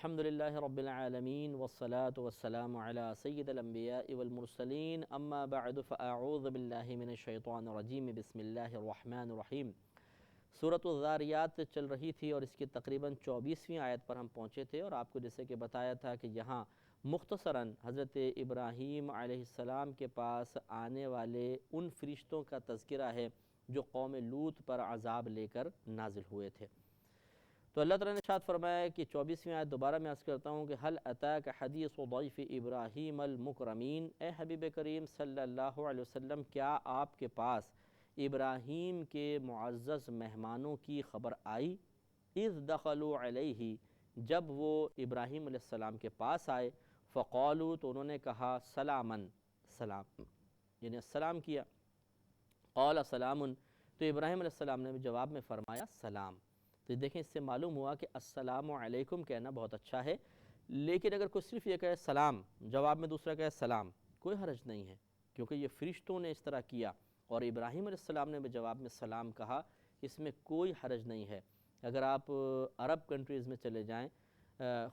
الحمدللہ رب العالمین والصلاة والسلام علی سید الانبیاء والمرسلین اما بعد فاعوذ باللہ من الشیطان الرجیم بسم اللہ الرحمن الرحیم۔ سورۃ الذاریات چل رہی تھی اور اس کی تقریباً 24ویں آیت پر ہم پہنچے تھے، اور آپ کو جیسے کہ بتایا تھا کہ یہاں مختصراً حضرت ابراہیم علیہ السلام کے پاس آنے والے ان فرشتوں کا تذکرہ ہے جو قوم لوط پر عذاب لے کر نازل ہوئے تھے۔ تو اللہ تعالیٰ نے ارشاد فرمایا کہ 24ویں آیت دوبارہ میں عرض کرتا ہوں کہ هل اتاک حدیث ضیف ابراہیم المکرمین، اے حبیب کریم صلی اللہ علیہ وسلم کیا آپ کے پاس ابراہیم کے معزز مہمانوں کی خبر آئی؟ اذ دخلوا علیہ، جب وہ ابراہیم علیہ السلام کے پاس آئے، فقالوا، تو انہوں نے کہا سلامن، سلام، یعنی السلام کیا۔ قال سلام، تو ابراہیم علیہ السلام نے جواب میں فرمایا سلام۔ تو دیکھیں اس سے معلوم ہوا کہ السلام علیکم کہنا بہت اچھا ہے، لیکن اگر کوئی صرف یہ کہے سلام، جواب میں دوسرا کہے سلام، کوئی حرج نہیں ہے، کیونکہ یہ فرشتوں نے اس طرح کیا اور ابراہیم علیہ السلام نے جواب میں سلام کہا، اس میں کوئی حرج نہیں ہے۔ اگر آپ عرب کنٹریز میں چلے جائیں،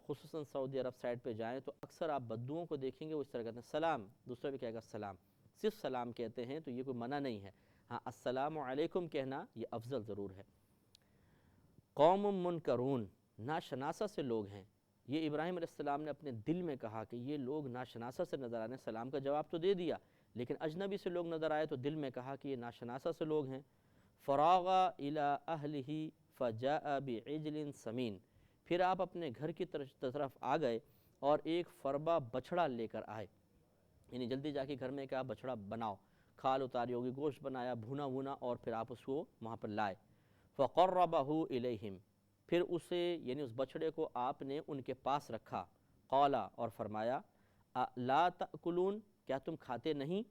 خصوصاً سعودی عرب سائڈ پہ جائیں، تو اکثر آپ بدوؤں کو دیکھیں گے وہ اس طرح کہتے ہیں سلام، دوسرا بھی کہے گا سلام، صرف سلام کہتے ہیں، تو یہ کوئی منع نہیں ہے۔ ہاں، السلام علیکم کہنا یہ افضل ضرور ہے۔ قوم منکرون، ناشناسہ سے لوگ ہیں۔ یہ ابراہیم علیہ السلام نے اپنے دل میں کہا کہ یہ لوگ ناشناسہ سے نظر آنے، سلام کا جواب تو دے دیا، لیکن اجنبی سے لوگ نظر آئے تو دل میں کہا کہ یہ ناشناسہ سے لوگ ہیں۔ فراغ الی اہلہ فجاء بعجل سمین، پھر آپ اپنے گھر کی طرف آ گئے اور ایک فربا بچھڑا لے کر آئے، یعنی جلدی جا کے گھر میں کہا بچھڑا بناؤ، کھال اتاری ہوگی، گوشت بنایا بھونا بھونا، اور پھر آپ اس کو وہاں پر لائے۔ فقربہ الیہم، پھر اسے یعنی اس بچڑے کو آپ نے ان کے پاس رکھا۔ قالا، اور فرمایا لا تأکلون، کیا تم کھاتے نہیں؟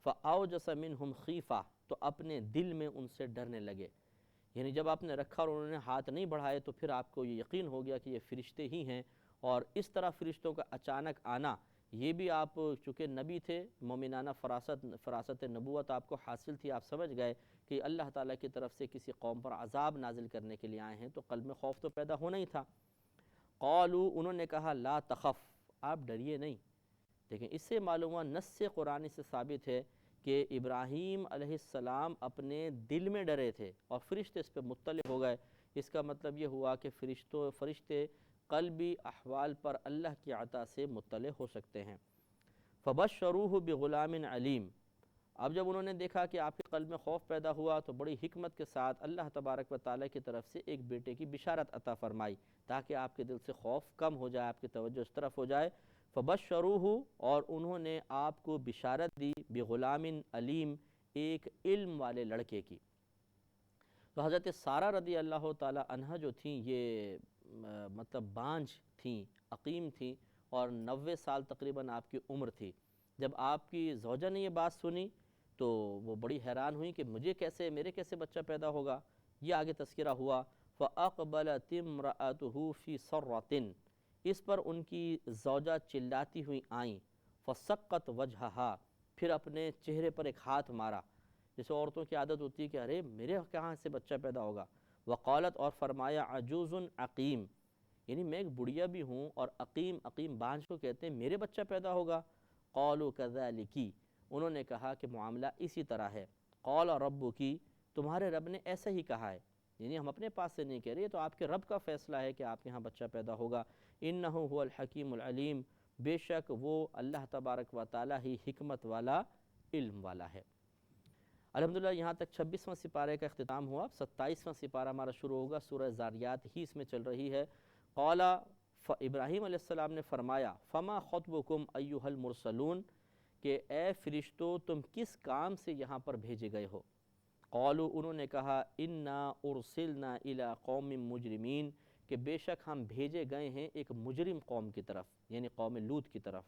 فاوجس منہم خیفہ، تو اپنے دل میں ان سے ڈرنے لگے، یعنی جب آپ نے رکھا اور انہوں نے ہاتھ نہیں بڑھائے تو پھر آپ کو یہ یقین ہو گیا کہ یہ فرشتے ہی ہیں، اور اس طرح فرشتوں کا اچانک آنا، یہ بھی آپ چونکہ نبی تھے، مومنانہ فراست نبوت آپ کو حاصل تھی، آپ سمجھ گئے کہ اللہ تعالیٰ کی طرف سے کسی قوم پر عذاب نازل کرنے کے لیے آئے ہیں، تو قلب میں خوف تو پیدا ہونا ہی تھا۔ قالوا، انہوں نے کہا لا تخف، آپ ڈریے نہیں۔ لیکن اس سے معلوم ہوا، نص قرآنی سے ثابت ہے کہ ابراہیم علیہ السلام اپنے دل میں ڈرے تھے اور فرشتے اس پہ مطلع ہو گئے۔ اس کا مطلب یہ ہوا کہ فرشتے قلبی احوال پر اللہ کی عطا سے مطلع ہو سکتے ہیں۔ فبشروہ بغلام علیم، اب جب انہوں نے دیکھا کہ آپ کے قلب میں خوف پیدا ہوا تو بڑی حکمت کے ساتھ اللہ تبارک و تعالیٰ کی طرف سے ایک بیٹے کی بشارت عطا فرمائی، تاکہ آپ کے دل سے خوف کم ہو جائے، آپ کی توجہ اس طرف ہو جائے۔ فبشروہ، اور انہوں نے آپ کو بشارت دی، بغلام علیم، ایک علم والے لڑکے کی۔ تو حضرت سارہ رضی اللہ تعالی عنہ جو تھیں، یہ مطلب بانجھ تھیں، عقیم تھیں، اور 90 سال تقریباً آپ کی عمر تھی۔ جب آپ کی زوجہ نے یہ بات سنی تو وہ بڑی حیران ہوئی کہ میرے کیسے بچہ پیدا ہوگا۔ یہ آگے تذکرہ ہوا، فَأَقْبَلَتِ امْرَأَتُهُ فِي صَرَّةٍ، اس پر ان کی زوجہ چلاتی ہوئی آئیں، فَسَقَّتْ وَجْهَهَا، پھر اپنے چہرے پر ایک ہاتھ مارا، جیسے عورتوں کی عادت ہوتی ہے کہ ارے میرے کہاں سے بچہ پیدا ہوگا۔ وقالت، اور فرمایا عجوز عقیم، یعنی میں ایک بڑھیا بھی ہوں اور عقیم بانجھ کو کہتے ہیں، میرے بچہ پیدا ہوگا۔ قالوا کذالکی، انہوں نے کہا کہ معاملہ اسی طرح ہے۔ قال ربکی، تمہارے رب نے ایسا ہی کہا ہے، یعنی ہم اپنے پاس سے نہیں کہہ رہے، تو آپ کے رب کا فیصلہ ہے کہ آپ کے ہاں بچہ پیدا ہوگا۔ انہ هو الحکیم العلیم، بے شک وہ اللہ تبارک و تعالی ہی حکمت والا، علم والا ہے۔ الحمدللہ یہاں تک 26واں سپارے کا اختتام ہوا۔ 27واں سپارہ ہمارا شروع ہوگا، سورہ ذاریات ہی اس میں چل رہی ہے۔ قال، ابراہیم علیہ السلام نے فرمایا، فما خطبکم ایھا المرسلون، کہ اے فرشتو تم کس کام سے یہاں پر بھیجے گئے ہو؟ قالوا، انہوں نے کہا، انا ارسلنا الی قوم مجرمین، کہ بے شک ہم بھیجے گئے ہیں ایک مجرم قوم کی طرف، یعنی قوم لوط کی طرف۔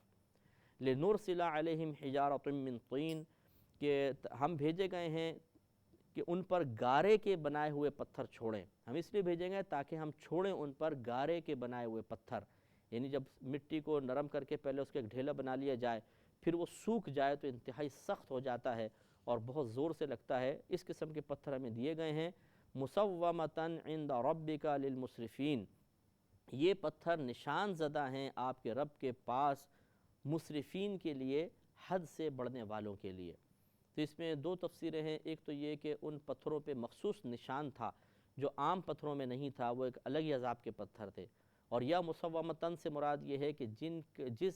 لنرسل علیہم حجارۃ من طین، کہ ہم بھیجے گئے ہیں کہ ان پر گارے کے بنائے ہوئے پتھر چھوڑیں۔ ہم اس لیے بھیجیں گے تاکہ ہم چھوڑیں ان پر گارے کے بنائے ہوئے پتھر، یعنی جب مٹی کو نرم کر کے پہلے اس کا ایک ڈھیلا بنا لیا جائے، پھر وہ سوکھ جائے تو انتہائی سخت ہو جاتا ہے اور بہت زور سے لگتا ہے، اس قسم کے پتھر ہمیں دیے گئے ہیں۔ مسومۃ عند ربک للمسرفین، یہ پتھر نشان زدہ ہیں آپ کے رب کے پاس مسرفین کے لیے، حد سے بڑھنے والوں کے لیے۔ تو اس میں دو تفسیریں ہیں، ایک تو یہ کہ ان پتھروں پہ مخصوص نشان تھا جو عام پتھروں میں نہیں تھا، وہ ایک الگ ہی عذاب کے پتھر تھے، اور یا مسومتاً سے مراد یہ ہے کہ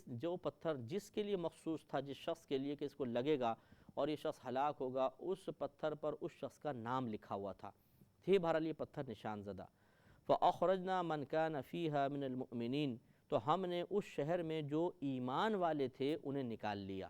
جو پتھر جس کے لیے مخصوص تھا، جس شخص کے لیے کہ اس کو لگے گا اور یہ شخص ہلاک ہوگا، اس پتھر پر اس شخص کا نام لکھا ہوا تھا، تھے بہرحال یہ پتھر نشان زدہ۔ فَأَخْرَجْنَا مَنْ كَانَ فِيهَا مِنَ الْمُؤْمِنِينَ، تو ہم نے اس شہر میں جو ایمان والے تھے انہیں نکال لیا،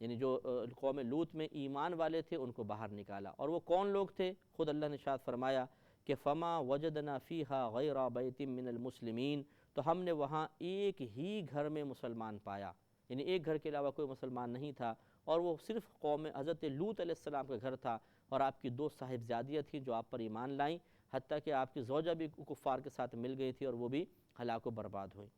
یعنی جو قوم لوط میں ایمان والے تھے ان کو باہر نکالا۔ اور وہ کون لوگ تھے؟ خود اللہ نے ارشاد فرمایا کہ فَمَا وَجَدْنَا فِيهَا غَيْرَ بَيْتٍ مِّنَ الْمُسْلِمِينَ، تو ہم نے وہاں ایک ہی گھر میں مسلمان پایا، یعنی ایک گھر کے علاوہ کوئی مسلمان نہیں تھا، اور وہ صرف قوم حضرت لوط علیہ السلام کا گھر تھا، اور آپ کی دو صاحبزادیاں تھیں جو آپ پر ایمان لائیں، حتیٰ کہ آپ کی زوجہ بھی کفار کے ساتھ مل گئی تھی اور وہ بھی ہلاک و برباد ہوئیں۔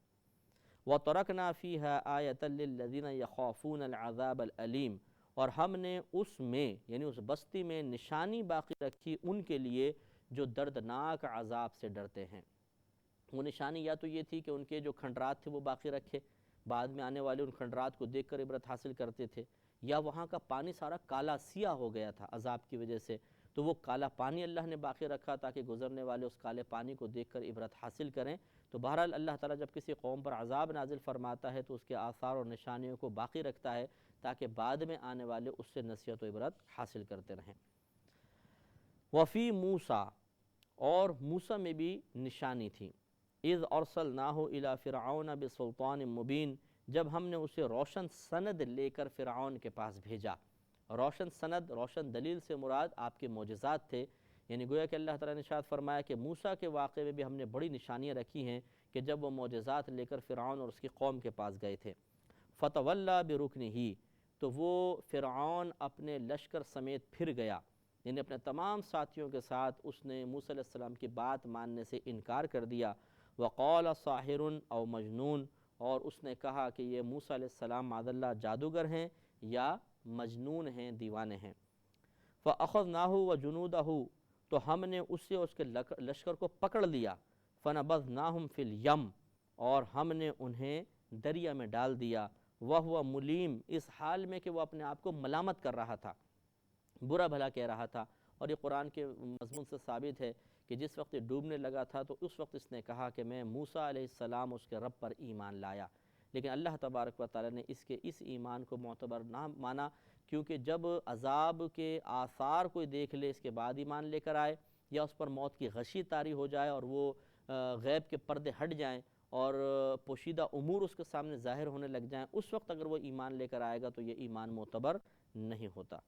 وَتَرَكْنَا فِيهَا آيَةً لِّلَّذِينَ يَخَافُونَ الْعَذَابَ الْأَلِيمَ، اور ہم نے اس میں یعنی اس بستی میں نشانی باقی رکھی ان کے لیے جو دردناک عذاب سے ڈرتے ہیں۔ وہ نشانی یا تو یہ تھی کہ ان کے جو کھنڈرات تھے وہ باقی رکھے، بعد میں آنے والے ان کھنڈرات کو دیکھ کر عبرت حاصل کرتے تھے، یا وہاں کا پانی سارا کالا سیاہ ہو گیا تھا عذاب کی وجہ سے، تو وہ کالا پانی اللہ نے باقی رکھا تاکہ گزرنے والے اس کالے پانی کو دیکھ کر عبرت حاصل کریں۔ تو بہرحال اللہ تعالیٰ جب کسی قوم پر عذاب نازل فرماتا ہے تو اس کے آثار اور نشانیوں کو باقی رکھتا ہے تاکہ بعد میں آنے والے اس سے نصیحت و عبرت حاصل کرتے رہیں۔ وفی موسیٰ، اور موسیٰ میں بھی نشانی تھی، اذ ارسلناہ الی فرعون بسلطان مبین، جب ہم نے اسے روشن سند لے کر فرعون کے پاس بھیجا۔ روشن سند، روشن دلیل سے مراد آپ کے معجزات تھے، یعنی گویا کہ اللہ تعالیٰ نے ارشاد فرمایا کہ موسیٰ کے واقعے میں بھی ہم نے بڑی نشانیاں رکھی ہیں کہ جب وہ معجزات لے کر فرعون اور اس کی قوم کے پاس گئے تھے۔ فَتَوَلَّى بِرُكْنِهِ، تو وہ فرعون اپنے لشکر سمیت پھر گیا، یعنی اپنے تمام ساتھیوں کے ساتھ اس نے موسیٰ علیہ السلام کی بات ماننے سے انکار کر دیا۔ وَقَالَ سَاحِرٌ أَوْ مَجْنُونٌ، اور اس نے کہا کہ یہ موسیٰ علیہ السلام معاذ اللہ جادوگر ہیں یا مجنون ہیں، دیوانے ہیں۔ فَأَخَذْنَاهُ وَجُنُودَهُ، تو ہم نے اسے اس کے لشکر کو پکڑ لیا۔ فَنَبَذْنَاهُمْ فِي الْيَمِّ، اور ہم نے انہیں دریا میں ڈال دیا۔ وَهُوَ مُلِيمٌ، اس حال میں کہ وہ اپنے آپ کو ملامت کر رہا تھا، برا بھلا کہہ رہا تھا، اور یہ قرآن کے مضمون سے ثابت ہے کہ جس وقت یہ ڈوبنے لگا تھا تو اس وقت اس نے کہا کہ میں موسیٰ علیہ السلام اس کے رب پر ایمان لایا، لیکن اللہ تبارک و تعالیٰ نے اس ایمان کو معتبر نہ مانا، کیونکہ جب عذاب کے آثار کوئی دیکھ لے اس کے بعد ایمان لے کر آئے، یا اس پر موت کی غشی طاری ہو جائے اور وہ غیب کے پردے ہٹ جائیں اور پوشیدہ امور اس کے سامنے ظاہر ہونے لگ جائیں، اس وقت اگر وہ ایمان لے کر آئے گا تو یہ ایمان معتبر نہیں ہوتا۔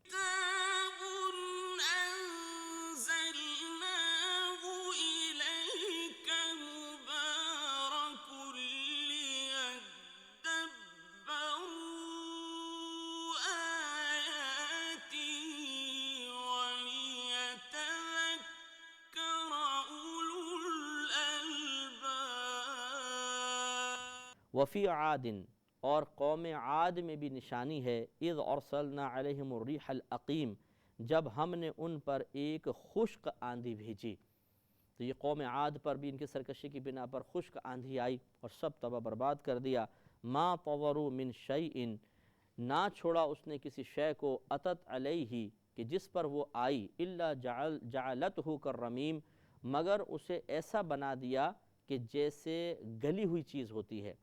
وفی عاد، اور قوم عاد میں بھی نشانی ہے، اذ ارسلنا علیہم الریح العقیم، جب ہم نے ان پر ایک خشک آندھی بھیجی۔ تو یہ قوم عاد پر بھی ان کی سرکشی کی بنا پر خشک آندھی آئی اور سب تباہ برباد کر دیا۔ ما طوروا من شیء، نہ چھوڑا اس نے کسی شے کو، اتت علیہ، کہ جس پر وہ آئی، الا جعلتہ کالرمیم، مگر اسے ایسا بنا دیا کہ جیسے گلی ہوئی چیز ہوتی ہے،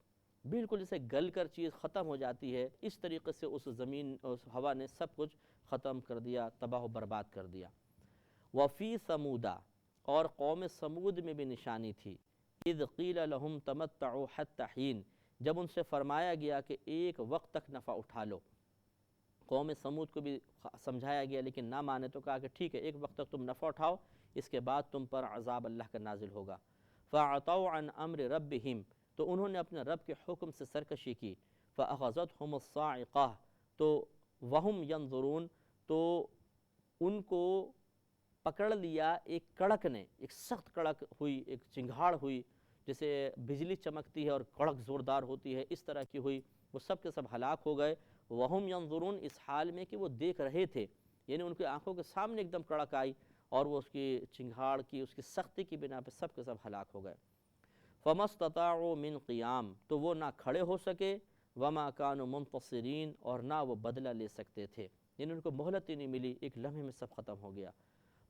بالکل جیسے گل کر چیز ختم ہو جاتی ہے، اس طریقے سے اس زمین اس ہوا نے سب کچھ ختم کر دیا، تباہ و برباد کر دیا۔ وفی ثمودہ، اور قوم ثمود میں بھی نشانی تھی، اذ قیل لہم تمتعوا حتی حین، جب ان سے فرمایا گیا کہ ایک وقت تک نفع اٹھا لو۔ قوم ثمود کو بھی سمجھایا گیا لیکن نہ مانے تو کہا کہ ٹھیک ہے ایک وقت تک تم نفع اٹھاؤ، اس کے بعد تم پر عذاب اللہ کا نازل ہوگا۔ فَعَتَوْا عَنْ أَمْرِ رَبِّهِمْ، تو انہوں نے اپنے رب کے حکم سے سرکشی کی۔ فَأَخَذَتْهُمُ الصَّاعِقَةُ، تو وَهُمْ يَنظُرُونَ، تو ان کو پکڑ لیا ایک کڑک نے، ایک سخت کڑک ہوئی، ایک چنگھاڑ ہوئی، جیسے بجلی چمکتی ہے اور کڑک زوردار ہوتی ہے، اس طرح کی ہوئی، وہ سب کے سب ہلاک ہو گئے۔ وَهُمْ يَنظُرُونَ، اس حال میں کہ وہ دیکھ رہے تھے، یعنی ان کی آنکھوں کے سامنے ایک دم کڑک آئی اور وہ اس کی چنگھاڑ کی، اس کی سختی کی بنا پہ سب کے سب ہلاک ہو گئے۔ فَمَسْتَطَاعُوا مِنْ قِيَامٍ، تو وہ نہ کھڑے ہو سکے، وَمَا كَانُوا مُنْتَصِرِينَ، اور نہ وہ بدلہ لے سکتے تھے، یعنی ان کو مہلت ہی نہیں ملی، ایک لمحے میں سب ختم ہو گیا۔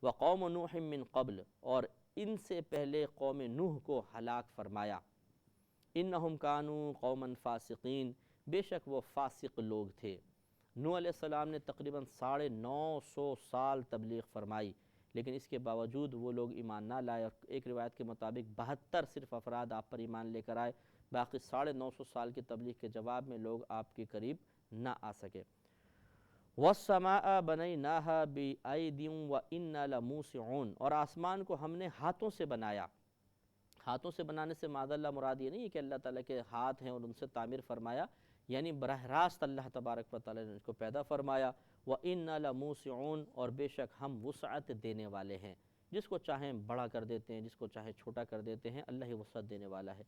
وَقَوْمُ نُوحٍ مِّن قَبْلِ، اور ان سے پہلے قوم نوح کو ہلاک فرمایا۔ اِنَّهُمْ كَانُوا قَوْمًا فَاسِقِينَ، بے شک وہ فاسق لوگ تھے۔ نوح علیہ السلام نے تقریباً 950 سال تبلیغ فرمائی، لیکن اس کے باوجود وہ لوگ ایمان نہ لائے، اور ایک روایت کے مطابق 72 صرف افراد آپ پر ایمان لے کر آئے، باقی 950 سال کی تبلیغ کے جواب میں لوگ آپ کے قریب نہ آ سکے۔ وَالسَّمَاءَ بَنَيْنَاهَا بِأَيْدٍ وَإِنَّا لَمُوسِعُونَ، اور آسمان کو ہم نے ہاتھوں سے بنایا۔ ہاتھوں سے بنانے سے معاذ اللہ مراد یہ نہیں ہے کہ اللہ تعالیٰ کے ہاتھ ہیں اور ان سے تعمیر فرمایا، یعنی براہ راست اللہ تبارک و تعالیٰ نے اس کو پیدا فرمایا۔ وَإِنَّا لَمُوسِعُونَ، اور بے شک ہم وسعت دینے والے ہیں، جس کو چاہیں بڑا کر دیتے ہیں، جس کو چاہیں چھوٹا کر دیتے ہیں، اللہ ہی وسعت دینے والا ہے۔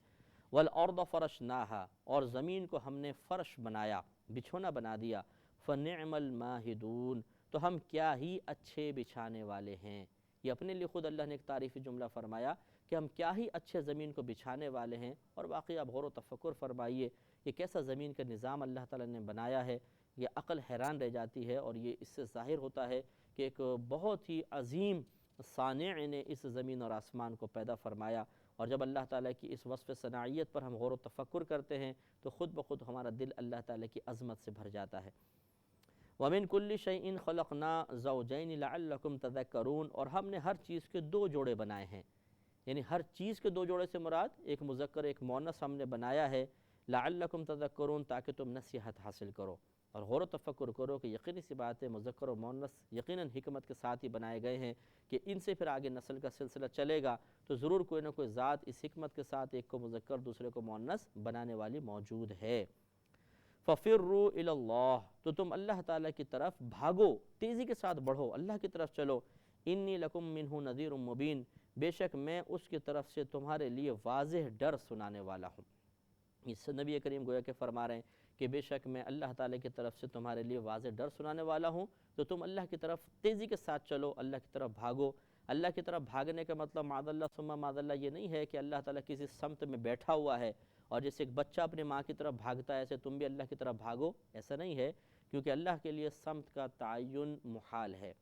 وَالْأَرْضَ فَرَشْنَاهَا، اور زمین کو ہم نے فرش بنایا، بچھونا بنا دیا۔ فَنِعْمَ الْمَاهِدُونَ، تو ہم کیا ہی اچھے بچھانے والے ہیں۔ یہ اپنے لیے خود اللہ نے ایک تعریفی جملہ فرمایا کہ ہم کیا ہی اچھے زمین کو بچھانے والے ہیں، اور واقعی آپ غور و تفکر فرمائیے کہ کیسا زمین کا نظام اللہ تعالیٰ نے بنایا ہے، یہ عقل حیران رہ جاتی ہے، اور یہ اس سے ظاہر ہوتا ہے کہ ایک بہت ہی عظیم صانع نے اس زمین اور آسمان کو پیدا فرمایا۔ اور جب اللہ تعالیٰ کی اس وصف صناعیت پر ہم غور و تفکر کرتے ہیں تو خود بخود ہمارا دل اللہ تعالیٰ کی عظمت سے بھر جاتا ہے۔ وَمِن كُلِّ شَيْءٍ خَلَقْنَا زَوْجَيْنِ لَعَلَّكُمْ تَذَكَّرُونَ، اور ہم نے ہر چیز کے دو جوڑے بنائے ہیں، یعنی ہر چیز کے دو جوڑے سے مراد ایک مذکر ایک مؤنث ہم نے بنایا ہے، لَعَلَّكُمْ تَذَكَّرُونَ، تاکہ تم نصیحت حاصل کرو اور غور و تفکر کرو کہ یقینی سی بات ہے مذکر و مؤنث یقیناً حکمت کے ساتھ ہی بنائے گئے ہیں کہ ان سے پھر آگے نسل کا سلسلہ چلے گا تو ضرور کوئی نہ کوئی ذات اس حکمت کے ساتھ ایک کو مذکر دوسرے کو مؤنث بنانے والی موجود ہے۔ فَفِرُّوا إِلَى اللَّهِ، تو تم اللہ تعالیٰ کی طرف بھاگو، تیزی کے ساتھ بڑھو، اللہ کی طرف چلو۔ إِنِّي لَكُم مِّنْهُ نَذِيرٌ مُّبِينٌ، بے شک میں اس کی طرف سے تمہارے لیے واضح ڈر سنانے والا ہوں۔ اس نبی کریم گویا کہ فرما رہے ہیں کہ بے شک میں اللہ تعالیٰ کی طرف سے تمہارے لیے واضح ڈر سنانے والا ہوں، تو تم اللہ کی طرف تیزی کے ساتھ چلو، اللہ کی طرف بھاگو۔ اللہ کی طرف بھاگنے کا مطلب معاذ اللہ ثم معاذ اللہ یہ نہیں ہے کہ اللہ تعالیٰ کسی سمت میں بیٹھا ہوا ہے اور جیسے ایک بچہ اپنی ماں کی طرف بھاگتا ہے ایسے تم بھی اللہ کی طرف بھاگو، ایسا نہیں ہے، کیونکہ اللہ کے لیے سمت کا تعین محال ہے،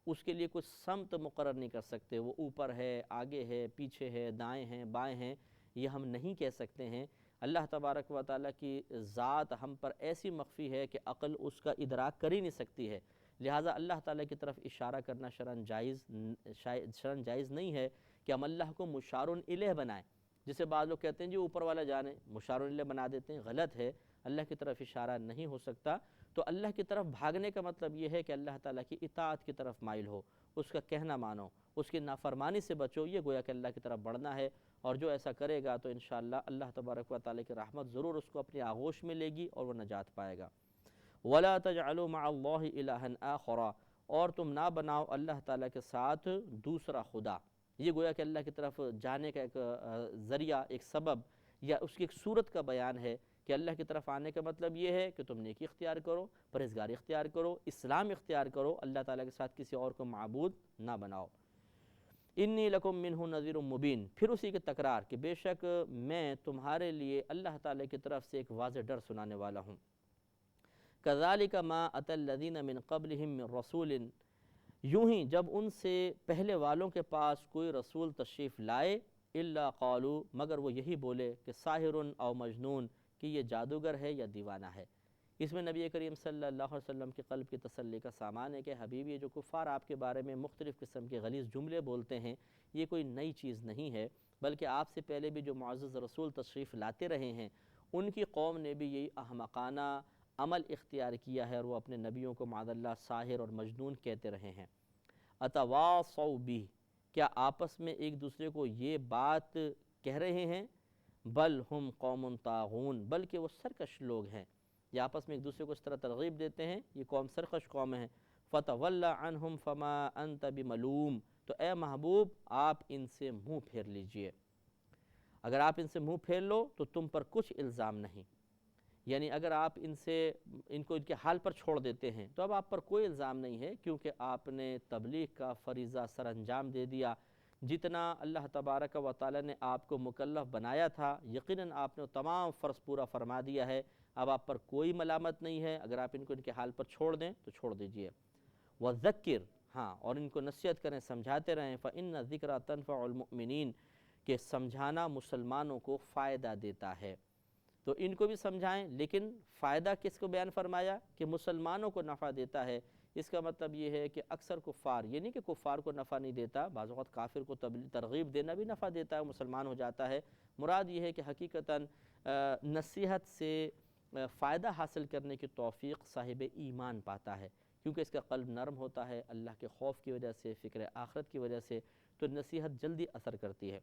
اس کے لیے کوئی سمت مقرر نہیں کر سکتے، وہ اوپر ہے، آگے ہے، پیچھے ہے، دائیں ہیں، بائیں ہیں، یہ ہم نہیں کہہ سکتے ہیں۔ اللہ تبارک و تعالیٰ کی ذات ہم پر ایسی مخفی ہے کہ عقل اس کا ادراک کر ہی نہیں سکتی ہے، لہٰذا اللہ تعالیٰ کی طرف اشارہ کرنا شرعاً جائز نہیں ہے کہ ہم اللہ کو مشار الیہ بنائیں، جسے بعض لوگ کہتے ہیں جی اوپر والا جانے، مشار الیہ بنا دیتے ہیں، غلط ہے، اللہ کی طرف اشارہ نہیں ہو سکتا۔ تو اللہ کی طرف بھاگنے کا مطلب یہ ہے کہ اللہ تعالیٰ کی اطاعت کی طرف مائل ہو، اس کا کہنا مانو، اس کی نافرمانی سے بچو، یہ گویا کہ اللہ کی طرف بڑھنا ہے، اور جو ایسا کرے گا تو انشاءاللہ اللہ تبارک و تعالیٰ کی رحمت ضرور اس کو اپنی آغوش میں لے گی اور وہ نجات پائے گا۔ وَلَا تَجْعَلُوا مَعَ اللَّهِ إِلَٰهًا آخَرَ، اور تم نہ بناؤ اللہ تعالیٰ کے ساتھ دوسرا خدا۔ یہ گویا کہ اللہ کی طرف جانے کا ایک ذریعہ، ایک سبب یا اس کی ایک صورت کا بیان ہے کہ اللہ کی طرف آنے کا مطلب یہ ہے کہ تم نیکی اختیار کرو، پرہیزگاری اختیار کرو، اسلام اختیار کرو، اللہ تعالیٰ کے ساتھ کسی اور کو معبود نہ بناؤ۔ انی لکم منہ نذیر مبین، پھر اسی کی تکرار کہ بے شک میں تمہارے لیے اللہ تعالیٰ کی طرف سے ایک واضح ڈر سنانے والا ہوں۔ کذالک ما اتی الذین من قبلہم من رسول، یوں ہی جب ان سے پہلے والوں کے پاس کوئی رسول تشریف لائے، الا قالوا، مگر وہ یہی بولے کہ ساحر او مجنون، کہ یہ جادوگر ہے یا دیوانہ ہے۔ اس میں نبی کریم صلی اللہ علیہ وسلم کے قلب کی تسلی کا سامان ہے کہ حبیب یہ جو کفار آپ کے بارے میں مختلف قسم کے غلیظ جملے بولتے ہیں یہ کوئی نئی چیز نہیں ہے، بلکہ آپ سے پہلے بھی جو معزز رسول تشریف لاتے رہے ہیں ان کی قوم نے بھی یہی احمقانہ عمل اختیار کیا ہے اور وہ اپنے نبیوں کو معاذ اللہ ساحر اور مجنون کہتے رہے ہیں۔ اتواصوا بہ، کیا آپس میں ایک دوسرے کو یہ بات کہہ رہے ہیں؟ بل ہم قوم طاغون، بلکہ وہ سرکش لوگ ہیں، یہ آپس میں ایک دوسرے کو اس طرح ترغیب دیتے ہیں، یہ قوم سرکش قوم ہے۔ فتول عنہم فما انت بملوم، تو اے محبوب آپ ان سے منہ پھیر لیجئے، اگر آپ ان سے منہ پھیر لو تو تم پر کچھ الزام نہیں، یعنی اگر آپ ان کو ان کے حال پر چھوڑ دیتے ہیں تو اب آپ پر کوئی الزام نہیں ہے، کیونکہ آپ نے تبلیغ کا فریضہ سر انجام دے دیا، جتنا اللہ تبارک و تعالی نے آپ کو مکلف بنایا تھا یقیناً آپ نے تمام فرض پورا فرما دیا ہے، اب آپ پر کوئی ملامت نہیں ہے، اگر آپ ان کو ان کے حال پر چھوڑ دیں تو چھوڑ دیجئے۔ وَذَكِّرْ، ہاں اور ان کو نصیحت کریں، سمجھاتے رہیں، فَإِنَّ الذِّكْرَى تَنفَعُ الْمُؤْمِنِينَ، کہ سمجھانا مسلمانوں کو فائدہ دیتا ہے۔ تو ان کو بھی سمجھائیں، لیکن فائدہ کس کو بیان فرمایا کہ مسلمانوں کو نفع دیتا ہے۔ اس کا مطلب یہ ہے کہ اکثر کفار، یہ نہیں کہ کفار کو نفع نہیں دیتا، بعض اوقات کافر کو ترغیب دینا بھی نفع دیتا ہے، مسلمان ہو جاتا ہے۔ مراد یہ ہے کہ حقیقتاً نصیحت سے فائدہ حاصل کرنے کی توفیق صاحب ایمان پاتا ہے، کیونکہ اس کا قلب نرم ہوتا ہے اللہ کے خوف کی وجہ سے، فکر آخرت کی وجہ سے، تو نصیحت جلدی اثر کرتی ہے۔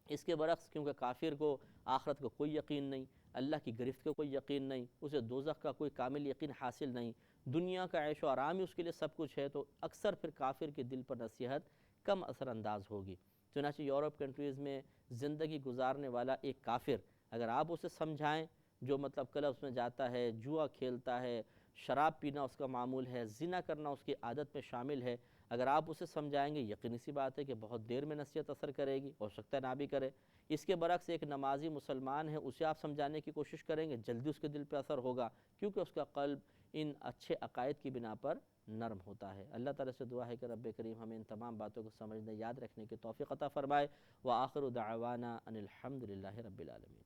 اس کے برعکس کیونکہ کافر کو آخرت کو کوئی یقین نہیں، اللہ کی گرفت کا کوئی یقین نہیں، اسے دوزخ کا کوئی کامل یقین حاصل نہیں، دنیا کا عیش و آرام ہی اس کے لیے سب کچھ ہے، تو اکثر پھر کافر کے دل پر نصیحت کم اثر انداز ہوگی۔ چنانچہ یورپ کنٹریز میں زندگی گزارنے والا ایک کافر، اگر آپ اسے سمجھائیں، جو مطلب کلبس میں جاتا ہے، جوا کھیلتا ہے، شراب پینا اس کا معمول ہے، زنا کرنا اس کی عادت میں شامل ہے، اگر آپ اسے سمجھائیں گے یقینی سی بات ہے کہ بہت دیر میں نصیحت اثر کرے گی، ہو سکتا ہے نہ بھی کرے۔ اس کے برعکس ایک نمازی مسلمان ہے، اسے آپ سمجھانے کی کوشش کریں گے، جلدی اس کے دل پہ اثر ہوگا، کیونکہ اس کا قلب ان اچھے عقائد کی بنا پر نرم ہوتا ہے۔ اللہ تعالیٰ سے دعا ہے کہ رب کریم ہمیں ان تمام باتوں کو سمجھنے، یاد رکھنے کی توفیق عطا فرمائے۔ وآخر دعوانا ان الحمد للہ رب العالمین۔